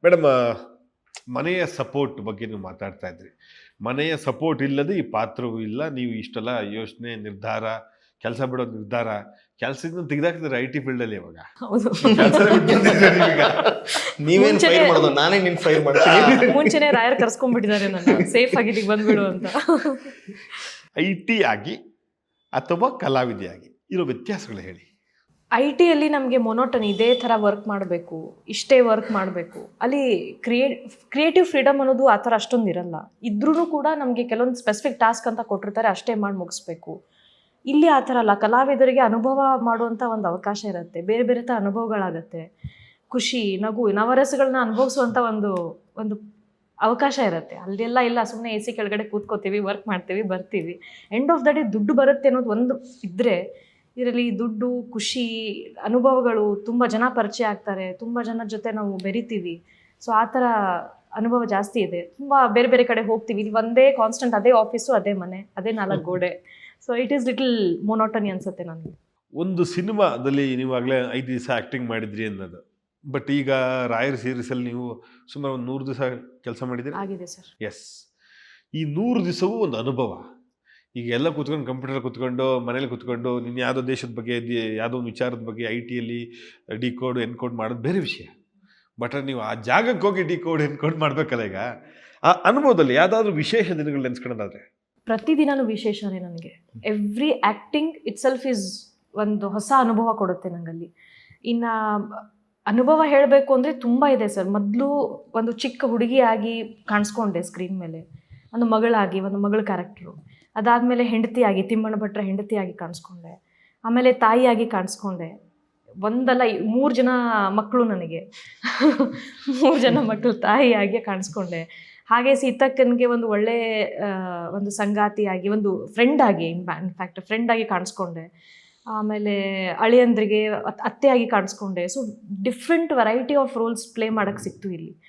Madam, ಮನೆಯ support ಬಗ್ಗೆ ನೀವು ಮಾತಾಡ್ತಾ ಇದ್ರಿ. ಮನೆಯ ಸಪೋರ್ಟ್ ಇಲ್ಲದೆ ಈ ಪಾತ್ರವೂ ಇಲ್ಲ. ನೀವು ಇಷ್ಟೆಲ್ಲ ಯೋಚನೆ, ನಿರ್ಧಾರ, ಕೆಲಸ ಬಿಡೋ ನಿರ್ಧಾರ, ಕೆಲಸದಿಂದ ತೆಗೆದಾಕಿದ್ರೆ ಐ ಟಿ ಫೀಲ್ಡಲ್ಲಿ ಇವಾಗ ಹೌದು. ಕೆಲಸನೇ ಬಿಟ್ಬಿಟ್ಟಿದ್ದೀರಾ ನೀವೀಗ. ನೀವೇನ್ ಫೈರ್ ಮಾಡೋದು, ನಾನೇ ನಿನ್ ಫೈರ್ ಮಾಡ್ತೀನಿ. ಮುಂಚೆನೆ ರಾಯರ್ ಕರ್ಸ್ಕೊಂಡ್ಬಿಟ್ಟಿದ್ದಾರೆ ನನ್ನ, ಸೇಫ್ ಆಗಿ ಇಲ್ಲಿಗೆ ಬಂದ್ಬಿಡು ಅಂತ. ಐ ಟಿ ಆಗಿ ಅಥವಾ ಕಲಾವಿದೆಯಾಗಿ ಇರೋ ವ್ಯತ್ಯಾಸಗಳು ಹೇಳಿ. ಐ ಟಿಯಲ್ಲಿ ನಮಗೆ ಮೊನೋಟನಿ, ಇದೇ ಥರ ವರ್ಕ್ ಮಾಡಬೇಕು, ಇಷ್ಟೇ ವರ್ಕ್ ಮಾಡಬೇಕು. ಅಲ್ಲಿ ಕ್ರಿಯೇಟಿವ್ ಫ್ರೀಡಮ್ ಅನ್ನೋದು ಆ ಥರ ಅಷ್ಟೊಂದು ಇರಲ್ಲ. ಇದ್ರೂ ಕೂಡ ನಮಗೆ ಕೆಲವೊಂದು ಸ್ಪೆಸಿಫಿಕ್ ಟಾಸ್ಕ್ ಅಂತ ಕೊಟ್ಟಿರ್ತಾರೆ, ಅಷ್ಟೇ ಮಾಡಿ ಮುಗಿಸ್ಬೇಕು. ಇಲ್ಲಿ ಆ ಥರ ಅಲ್ಲ, ಕಲಾವಿದರಿಗೆ ಅನುಭವ ಮಾಡುವಂಥ ಒಂದು ಅವಕಾಶ ಇರುತ್ತೆ, ಬೇರೆ ಬೇರೆ ಥರ ಅನುಭವಗಳಾಗತ್ತೆ, ಖುಷಿ, ನಗು, ನವರಸಗಳನ್ನ ಅನುಭವಿಸುವಂಥ ಒಂದು ಅವಕಾಶ ಇರುತ್ತೆ. ಅಲ್ಲೆಲ್ಲ ಇಲ್ಲ, ಸುಮ್ಮನೆ ಎ ಸಿ ಕೆಳಗಡೆ ಕೂತ್ಕೋತೀವಿ, ವರ್ಕ್ ಮಾಡ್ತೀವಿ, ಬರ್ತೀವಿ. ಎಂಡ್ ಆಫ್ ದ ಡೇ ದುಡ್ಡು ಬರುತ್ತೆ ಅನ್ನೋದು ಒಂದು ಇದ್ದರೆ, ಇದರಲ್ಲಿ ದುಡ್ಡು, ಖುಷಿ, ಅನುಭವಗಳು, ತುಂಬ ಜನ ಪರಿಚಯ ಆಗ್ತಾರೆ, ತುಂಬ ಜನರ ಜೊತೆ ನಾವು ಬೆರಿತೀವಿ. ಸೊ ಆ ಥರ ಅನುಭವ ಜಾಸ್ತಿ ಇದೆ. ತುಂಬ ಬೇರೆ ಬೇರೆ ಕಡೆ ಹೋಗ್ತೀವಿ. ಇಲ್ಲಿ ಒಂದೇ ಕಾನ್ಸ್ಟೆಂಟ್, ಅದೇ ಆಫೀಸು, ಅದೇ ಮನೆ, ಅದೇ 4 ಗೋಡೆ. ಸೊ ಇಟ್ ಈಸ್ ಲಿಟಲ್ ಮೊನೋಟನಿ ಅನ್ಸುತ್ತೆ ನನಗೆ. ಒಂದು ಸಿನಿಮಾದಲ್ಲಿ ನೀವು ಆಗಲೇ 5 ದಿವಸ ಆ್ಯಕ್ಟಿಂಗ್ ಮಾಡಿದ್ರಿ ಅನ್ನೋದು. ಬಟ್ ಈಗ ರಾಯರ್ ಸೀರೀಸಲ್ಲಿ ನೀವು ಸುಮಾರು ಒಂದು 100 ದಿವಸ ಕೆಲಸ ಮಾಡಿದ್ದೀರಿ. ಆಗಿದೆ ಸರ್. ಎಸ್. ಈ 100 ದಿವಸವೂ ಒಂದು ಅನುಭವ. ಈಗ ಎಲ್ಲ ಕೂತ್ಕೊಂಡು ಕಂಪ್ಯೂಟರ್ ಕೂತ್ಕೊಂಡು, ಮನೇಲಿ ಕೂತ್ಕೊಂಡು, ನೀನು ಯಾವುದೋ ದೇಶದ ಬಗ್ಗೆ, ಯಾವುದೋ ಒಂದು ವಿಚಾರದ ಬಗ್ಗೆ ಐ ಟಿಯಲ್ಲಿ ಡಿಕೋಡ್ ಎನ್ಕೋಡ್ ಮಾಡೋದು ಬೇರೆ ವಿಷಯ. ಬಟ್ ನೀವು ಆ ಜಾಗಕ್ಕೆ ಹೋಗಿ ಡಿಕೋಡ್ ಎನ್ಕೋಡ್ ಮಾಡಬೇಕಲ್ಲ. ಈಗ ಆ ಅನುಭವದಲ್ಲಿ ಯಾವುದಾದ್ರೂ ವಿಶೇಷ ದಿನಗಳು ನೆನೆಸ್ಕೊಳ್ಳೋದಾದ್ರೆ? ಪ್ರತಿದಿನವೂ ವಿಶೇಷನೇ ನನಗೆ. Every acting it self is ಒಂದು ಹೊಸ ಅನುಭವ ಕೊಡುತ್ತೆ ನನಗಲ್ಲಿ. ಇನ್ನು ಅನುಭವ ಹೇಳಬೇಕು ಅಂದರೆ ತುಂಬ ಇದೆ ಸರ್. ಮೊದಲು ಒಂದು ಚಿಕ್ಕ ಹುಡುಗಿಯಾಗಿ ಕಾಣಿಸ್ಕೊಂಡೆ ಸ್ಕ್ರೀನ್ ಮೇಲೆ, ಒಂದು ಮಗಳಾಗಿ, ಒಂದು ಮಗಳ ಕ್ಯಾರೆಕ್ಟ್ರು. ಅದಾದಮೇಲೆ ಹೆಂಡತಿಯಾಗಿ, ತಿಮ್ಮಣ್ಣ ಭಟ್ರ ಹೆಂಡತಿಯಾಗಿ ಕಾಣಿಸ್ಕೊಂಡೆ. ಆಮೇಲೆ ತಾಯಿಯಾಗಿ ಕಾಣಿಸ್ಕೊಂಡೆ. ಒಂದಲ್ಲ 3 ಜನ ಮಕ್ಕಳು ನನಗೆ. 3 ಜನ ಮಕ್ಕಳು ತಾಯಿಯಾಗಿ ಕಾಣಿಸ್ಕೊಂಡೆ. ಹಾಗೆ ಸೀತಕ್ಕನಿಗೆ ಒಂದು ಒಳ್ಳೆ ಒಂದು ಸಂಗಾತಿಯಾಗಿ, ಒಂದು ಫ್ರೆಂಡಾಗಿ, ಇನ್ಫ್ಯಾಕ್ಟ್ ಫ್ರೆಂಡಾಗಿ ಕಾಣಿಸ್ಕೊಂಡೆ. ಆಮೇಲೆ ಅಳಿಯಂದ್ರಿಗೆ ಅತ್ತೆಯಾಗಿ ಕಾಣಿಸ್ಕೊಂಡೆ. So different variety of roles play ಮಾಡೋಕ್ಕೆ ಸಿಕ್ತು ಇಲ್ಲಿ.